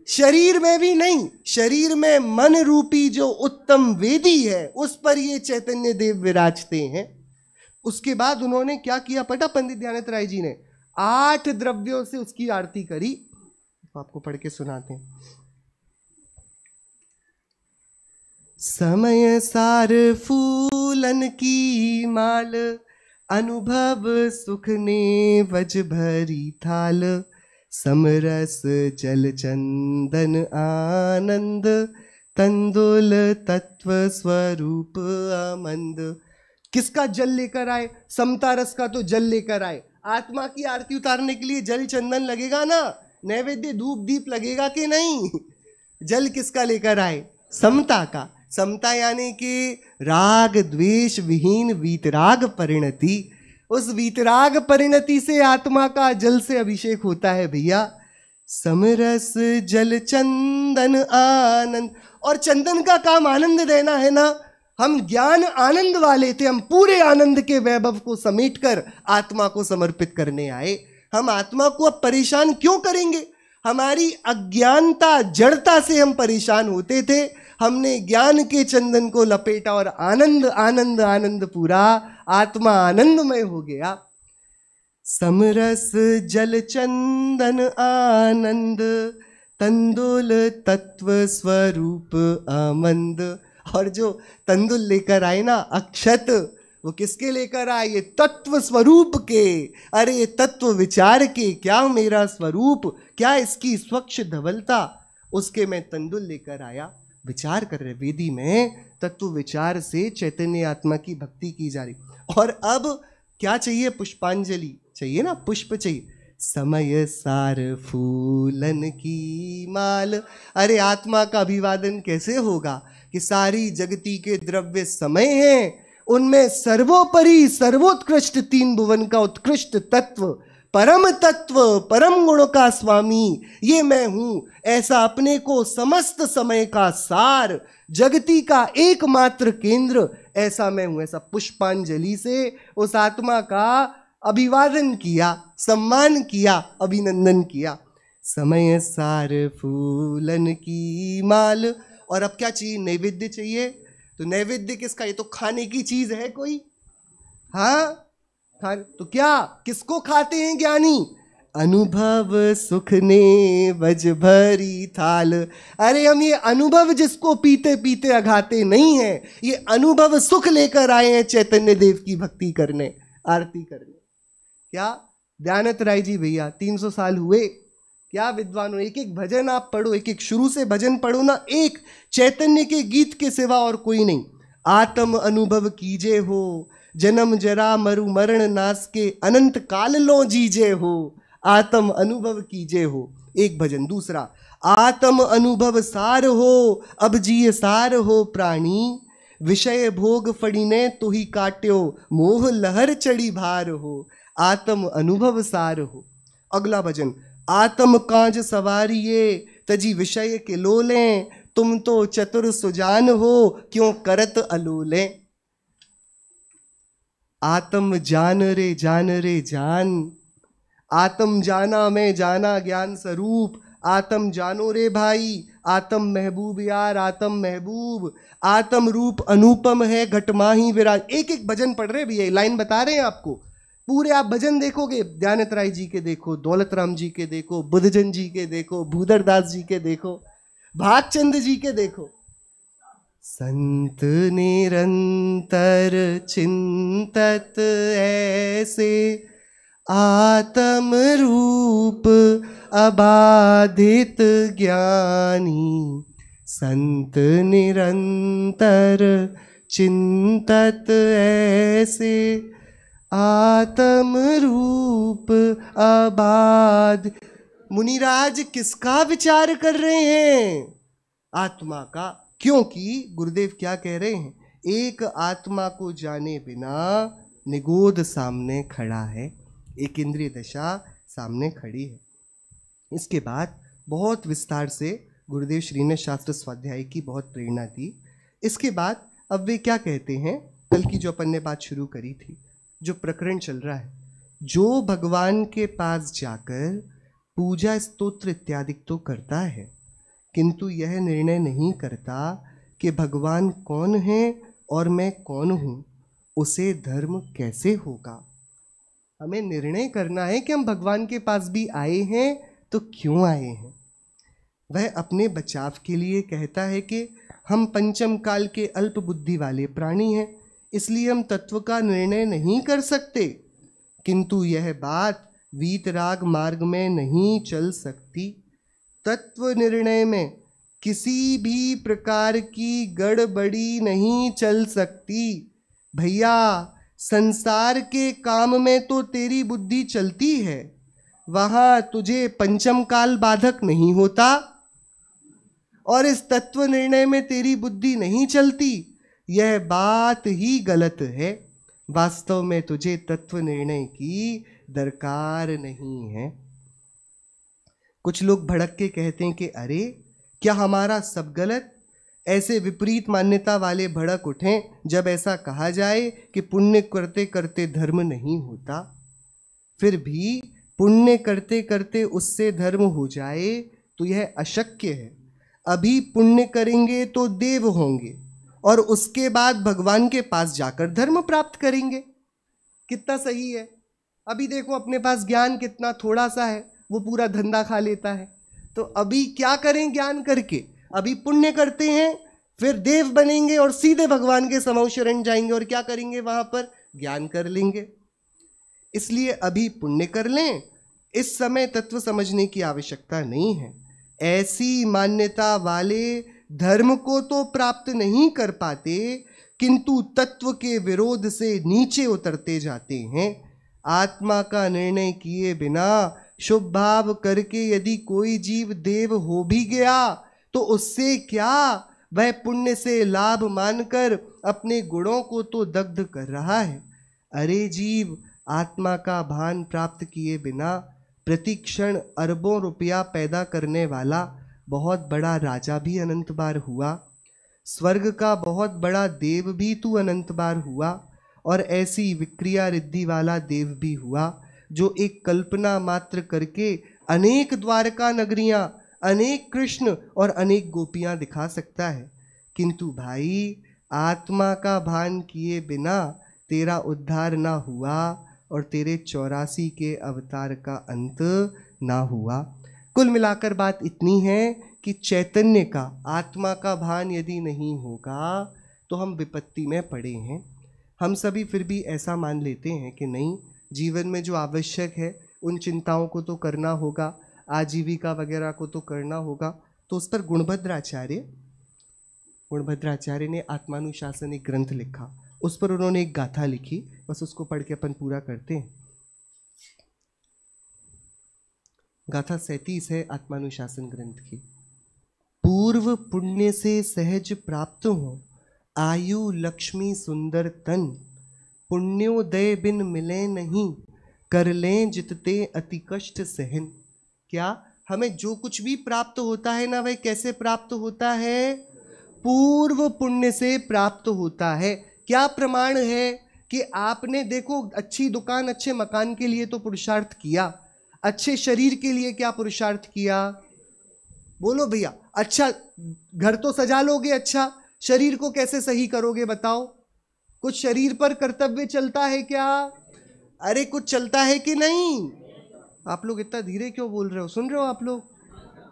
शरीर में भी नहीं, शरीर में मन रूपी जो उत्तम वेदी है उस पर ये चैतन्य देव विराजते हैं। उसके बाद उन्होंने क्या किया पता पंडित दयानंद राय जी ने? 8 द्रव्यों से उसकी आरती करी। आपको पढ़ के सुनाते हैं। समय सार फूलन की माल, अनुभव सुख ने वज भरी थाल। समरस जल चंदन आनंद, तंदुल तत्व स्वरूप आमंद। किसका जल लेकर आए? समता रस का तो जल लेकर आए। आत्मा की आरती उतारने के लिए जल चंदन लगेगा ना, नैवेद्य धूप दीप लगेगा कि नहीं? जल किसका लेकर आए? समता का। समता यानी कि राग द्वेष विहीन वीतराग परिणति। उस वीतराग परिणति से आत्मा का जल से अभिषेक होता है भैया। समरस जल चंदन आनंद। और चंदन का काम आनंद देना है ना। हम ज्ञान आनंद वाले थे, हम पूरे आनंद के वैभव को समेटकर आत्मा को समर्पित करने आए। हम आत्मा को अब परेशान क्यों करेंगे? हमारी अज्ञानता जड़ता से हम परेशान होते थे। हमने ज्ञान के चंदन को लपेटा और आनंद आनंद आनंद, पूरा आत्मा आनंदमय हो गया। समरस जल चंदन आनंद, तंदुल तत्व स्वरूप आमंद। और जो तंदुल लेकर आए ना, अक्षत, वो किसके लेकर आए? ये तत्व स्वरूप के। अरे ये तत्व विचार के, क्या मेरा स्वरूप, क्या इसकी स्वच्छ धवलता, उसके मैं तंदुल लेकर आया। विचार कर रहे वेदी में, तत्व विचार से चैतन्य आत्मा की भक्ति की जा रही। और अब क्या चाहिए? पुष्पांजलि चाहिए ना, पुष्प चाहिए। समय सार फूलन की माल। अरे आत्मा का अभिवादन कैसे होगा कि सारी जगती के द्रव्य समय हैं, उनमें सर्वोपरि सर्वोत्कृष्ट तीन भुवन का उत्कृष्ट तत्व, परम तत्व, परम गुण का स्वामी, ये मैं हूं। ऐसा अपने को समस्त समय का सार, जगती का एकमात्र केंद्र, ऐसा मैं हूं। ऐसा पुष्पांजलि से उस आत्मा का अभिवादन किया, सम्मान किया, अभिनंदन किया। समय सार फूलन की माल। और अब क्या चाहिए? नैवेद्य चाहिए। तो नैवेद्य किसका? ये तो खाने की चीज है कोई। हाँ, तो क्या, किसको खाते हैं ज्ञानी? अनुभव सुख ने बज भरी थाल। अरे हम ये अनुभव जिसको पीते पीते अघाते नहीं है, ये अनुभव सुख लेकर आए हैं चैतन्य देव की भक्ति करने, आरती करने। क्या दयानंद राय जी भैया 300 साल हुए, क्या विद्वान हो। एक एक भजन आप पढ़ो, एक एक शुरू से भजन पढ़ो ना, एक चैतन्य के गीत के सिवा और कोई नहीं। आत्म अनुभव कीजे हो, जन्म जरा मरु मरण नाश के अनंत काल लो जीजे हो। आत्म अनुभव कीजे हो, एक भजन। दूसरा, आत्म अनुभव सार हो, अब जिये सार हो प्राणी। विषय भोग फड़ीने तो ही काट्यो, मोह लहर चढ़ी भार हो। आत्म अनुभव सार हो। अगला भजन, आत्म कांज सवारिये, तजी विषय के लोले। तुम तो चतुर सुजान हो, क्यों करत अलोले। आत्म जान रे जान रे जान। आत्म जाना मैं जाना ज्ञान स्वरूप। आत्म जानो रे भाई, आत्म महबूब यार, आत्म महबूब। आत्म रूप अनुपम है, घटमाही विराज। एक एक भजन पढ़ रहे भैया, लाइन बता रहे हैं आपको। पूरे आप भजन देखोगे, दयानंद राय जी के देखो, दौलत राम जी के देखो, बुद्धजन जी के देखो, भूधरदास जी के देखो, भागचंद जी के देखो। संत निरंतर चिंतत ऐसे, आत्म रूप अबाधित ज्ञानी। संत निरंतर चिंतत ऐसे, आत्म रूप अबाध। मुनिराज किसका विचार कर रहे हैं? आत्मा का। क्योंकि गुरुदेव क्या कह रहे हैं? एक आत्मा को जाने बिना निगोध सामने खड़ा है, एक इंद्रिय दशा सामने खड़ी है। इसके बाद बहुत विस्तार से गुरुदेव श्री ने शास्त्र स्वाध्याय की बहुत प्रेरणा दी। इसके बाद अब वे क्या कहते हैं? कल की जो अपन ने बात शुरू करी थी, जो प्रकरण चल रहा है, जो भगवान के पास जाकर पूजा स्तोत्र इत्यादि तो करता है, किंतु यह निर्णय नहीं करता कि भगवान कौन है और मैं कौन हूँ, उसे धर्म कैसे होगा। हमें निर्णय करना है कि हम भगवान के पास भी आए हैं तो क्यों आए हैं। वह अपने बचाव के लिए कहता है कि हम पंचम काल के अल्प बुद्धि वाले प्राणी हैं, इसलिए हम तत्व का निर्णय नहीं कर सकते। किंतु यह बात वीतराग मार्ग में नहीं चल सकती। तत्व निर्णय में किसी भी प्रकार की गड़बड़ी नहीं चल सकती। भैया संसार के काम में तो तेरी बुद्धि चलती है, वहां तुझे पंचम काल बाधक नहीं होता, और इस तत्व निर्णय में तेरी बुद्धि नहीं चलती। यह बात ही गलत है। वास्तव में तुझे तत्व निर्णय की दरकार नहीं है। कुछ लोग भड़क के कहते हैं कि अरे क्या हमारा सब गलत? ऐसे विपरीत मान्यता वाले भड़क उठें जब ऐसा कहा जाए कि पुण्य करते करते धर्म नहीं होता। फिर भी पुण्य करते करते उससे धर्म हो जाए तो यह अशक्य है। अभी पुण्य करेंगे तो देव होंगे और उसके बाद भगवान के पास जाकर धर्म प्राप्त करेंगे। कितना सही है। अभी देखो अपने पास ज्ञान कितना थोड़ा सा है, वो पूरा धंधा खा लेता है। तो अभी क्या करें ज्ञान करके? अभी पुण्य करते हैं, फिर देव बनेंगे और सीधे भगवान के समक्ष शरण जाएंगे और क्या करेंगे? वहां पर ज्ञान कर लेंगे। इसलिए अभी पुण्य कर लें, इस समय तत्व समझने की आवश्यकता नहीं है। ऐसी मान्यता वाले धर्म को तो प्राप्त नहीं कर पाते, किंतु तत्व के विरोध से नीचे उतरते जाते हैं। आत्मा का निर्णय किए बिना शुभ भाव करके यदि कोई जीव देव हो भी गया तो उससे क्या? वह पुण्य से लाभ मानकर अपने गुणों को तो दग्ध कर रहा है। अरे जीव, आत्मा का भान प्राप्त किए बिना प्रतिक्षण अरबों रुपया पैदा करने वाला बहुत बड़ा राजा भी अनंत बार हुआ, स्वर्ग का बहुत बड़ा देव भी तू अनंत बार हुआ, और ऐसी विक्रिया रिद्धि वाला देव भी हुआ जो एक कल्पना मात्र करके अनेक द्वारका नगरियां, अनेक कृष्ण और अनेक गोपियां दिखा सकता है। किंतु भाई आत्मा का भान किए बिना तेरा उद्धार ना हुआ और तेरे 84 के अवतार का अंत ना हुआ। कुल मिलाकर बात इतनी है कि चैतन्य का, आत्मा का भान यदि नहीं होगा तो हम विपत्ति में पड़े हैं। हम सभी फिर भी ऐसा मान लेते हैं कि नहीं, जीवन में जो आवश्यक है उन चिंताओं को तो करना होगा, आजीविका वगैरह को तो करना होगा। तो उस पर गुणभद्राचार्य ने आत्मानुशासन एक ग्रंथ लिखा, उस पर उन्होंने एक गाथा लिखी, बस उसको पढ़ के अपन पूरा करते हैं। गाथा 37 है आत्मानुशासन ग्रंथ की। पूर्व पुण्य से सहज प्राप्त हो आयु लक्ष्मी सुंदर तन, पुण्योदय बिन मिले नहीं, कर लें जितते अति कष्ट सहन। क्या हमें जो कुछ भी प्राप्त होता है ना, वह कैसे प्राप्त होता है? पूर्व पुण्य से प्राप्त होता है। क्या प्रमाण है कि आपने देखो अच्छी दुकान, अच्छे मकान के लिए तो पुरुषार्थ किया, अच्छे शरीर के लिए क्या पुरुषार्थ किया? बोलो भैया। अच्छा घर तो सजा लोगे, अच्छा शरीर को कैसे सही करोगे बताओ? कुछ शरीर पर कर्तव्य चलता है क्या? अरे कुछ चलता है कि नहीं? आप लोग इतना धीरे क्यों बोल रहे हो? सुन रहे हो आप लोग?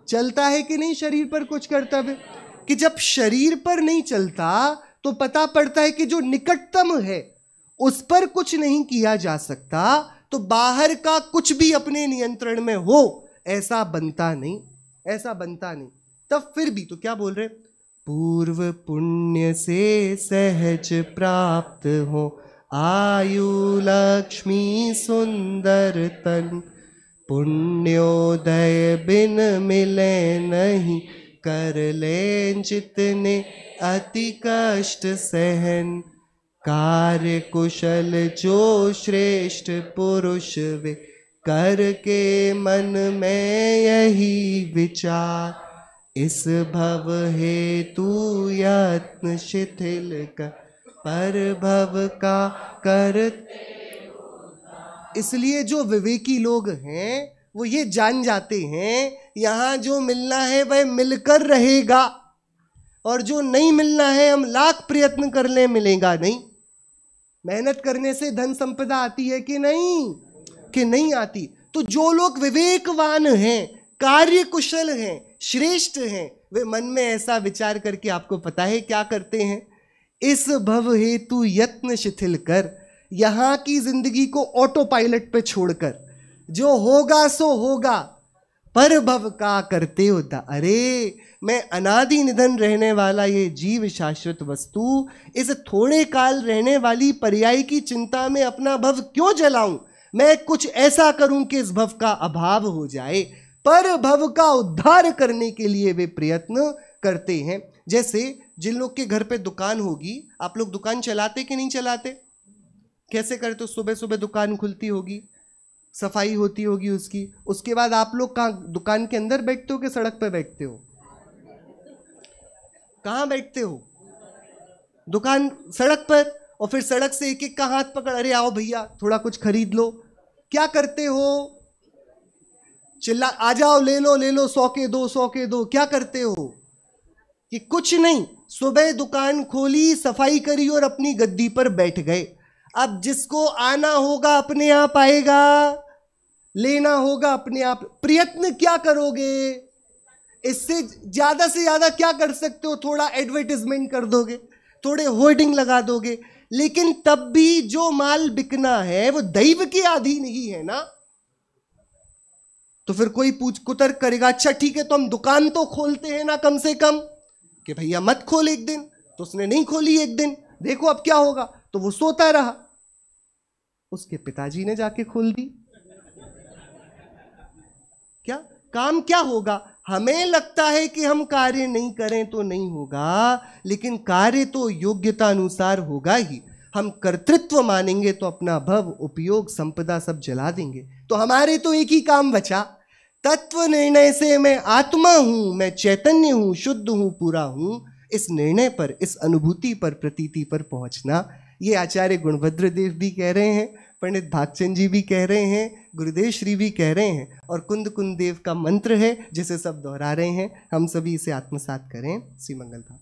चलता है कि नहीं शरीर पर कुछ कर्तव्य? कि जब शरीर पर नहीं चलता तो पता पड़ता है कि जो निकटतम है उस पर कुछ नहीं किया जा सकता, तो बाहर का कुछ भी अपने नियंत्रण में हो ऐसा बनता नहीं, ऐसा बनता नहीं। तब फिर भी तो क्या बोल रहे? पूर्व पुण्य से सहज प्राप्त हो आयु लक्ष्मी सुंदर तन, पुण्योदय बिन मिले नहीं, कर लें जितने अति कष्ट सहन, कार्य कुशल जो श्रेष्ठ पुरुष वे, करके मन में यही विचार, इस भव हेतु यत्न शिथिल कर, पर भव का करत। इसलिए जो विवेकी लोग हैं वो ये जान जाते हैं यहाँ जो मिलना है वह मिलकर रहेगा, और जो नहीं मिलना है हम लाख प्रयत्न कर लें मिलेगा नहीं। मेहनत करने से धन संपदा आती है कि नहीं? कि नहीं आती। तो जो लोग विवेकवान हैं, कार्य कुशल हैं, श्रेष्ठ हैं, वे मन में ऐसा विचार करके आपको पता है क्या करते हैं? इस भव हेतु यत्न शिथिल कर, यहाँ की जिंदगी को ऑटो पायलट पे छोड़कर जो होगा सो होगा, पर भव का करते उद्धार। अरे मैं अनादि निधन रहने वाला ये जीव शाश्वत वस्तु, इस थोड़े काल रहने वाली पर्याय की चिंता में अपना भव क्यों जलाऊं? मैं कुछ ऐसा करूं कि इस भव का अभाव हो जाए। पर भव का उद्धार करने के लिए वे प्रयत्न करते हैं। जैसे जिन लोग के घर पे दुकान होगी, आप लोग दुकान चलाते कि नहीं चलाते? कैसे करते हो? सुबह सुबह दुकान खुलती होगी, सफाई होती होगी उसकी, उसके बाद आप लोग कहाँ, दुकान के अंदर बैठते हो कि सड़क पे बैठते हो? कहाँ बैठते हो? दुकान सड़क पर। और फिर सड़क से एक एक का हाथ पकड़, अरे आओ भैया थोड़ा कुछ खरीद लो। क्या करते हो? चिल्ला, आ जाओ ले लो ले लो, 100 के दो 100 के दो। क्या करते हो? कि कुछ नहीं, सुबह दुकान खोली, सफाई करी और अपनी गद्दी पर बैठ गए। अब जिसको आना होगा अपने आप आएगा, लेना होगा अपने आप। प्रयत्न क्या करोगे? इससे ज्यादा से ज्यादा क्या कर सकते हो? थोड़ा एडवर्टाइजमेंट कर दोगे, थोड़े होर्डिंग लगा दोगे, लेकिन तब भी जो माल बिकना है वो दैव के अधीन ही है ना। तो फिर कोई पूछ कुतर्क करेगा, अच्छा ठीक है तो हम दुकान तो खोलते हैं ना कम से कम, कि भैया मत खोल एक दिन। तो उसने नहीं खोली एक दिन, देखो अब क्या होगा। तो वो सोता रहा, उसके पिताजी ने जाके खोल दी। क्या काम क्या होगा? हमें लगता है कि हम कार्य नहीं करें तो नहीं होगा, लेकिन कार्य तो योग्यता अनुसार होगा ही। हम कर्तृत्व मानेंगे तो अपना भव, उपयोग, संपदा सब जला देंगे। तो हमारे तो एक ही काम बचा, तत्व निर्णय से मैं आत्मा हूं, मैं चैतन्य हूं, शुद्ध हूं, पूरा हूं, इस निर्णय पर, इस अनुभूति पर, प्रतीति पर पहुंचना। ये आचार्य गुणभद्र देव भी कह रहे हैं, पंडित भागचंद जी भी कह रहे हैं, गुरुदेव श्री भी कह रहे हैं, और कुंद कुंद देव का मंत्र है जिसे सब दोहरा रहे हैं। हम सभी इसे आत्मसात करें। श्री मंगल भाव।